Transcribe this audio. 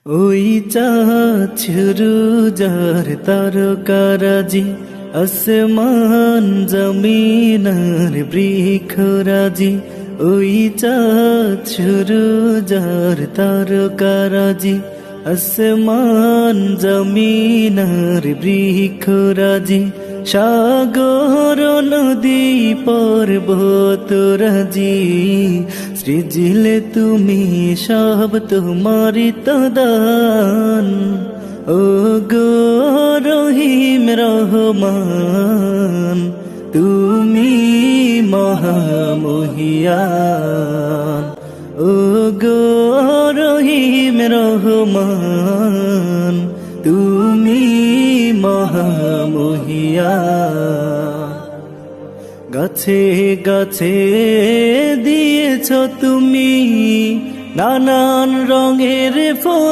ওই চাঁদ সুরুজার তারকারাজি, আসমান জমিনার বৃক্ষরাজি। ওই চাঁদ সুরুজার তারকারাজি, আসমান জমিনার বৃক্ষরাজি। সাগর নদী পর্বতরাজি, সৃজিলে তুমি সব তোমারি তো দান। ও গো রহিম রহমান, তুমি মহামহিয়ান। ও গো রহিম রহমান, তুমি মহামহিয়ান। গাছে গাছে দিয়েছ তুমি নানান রঙের ফুল।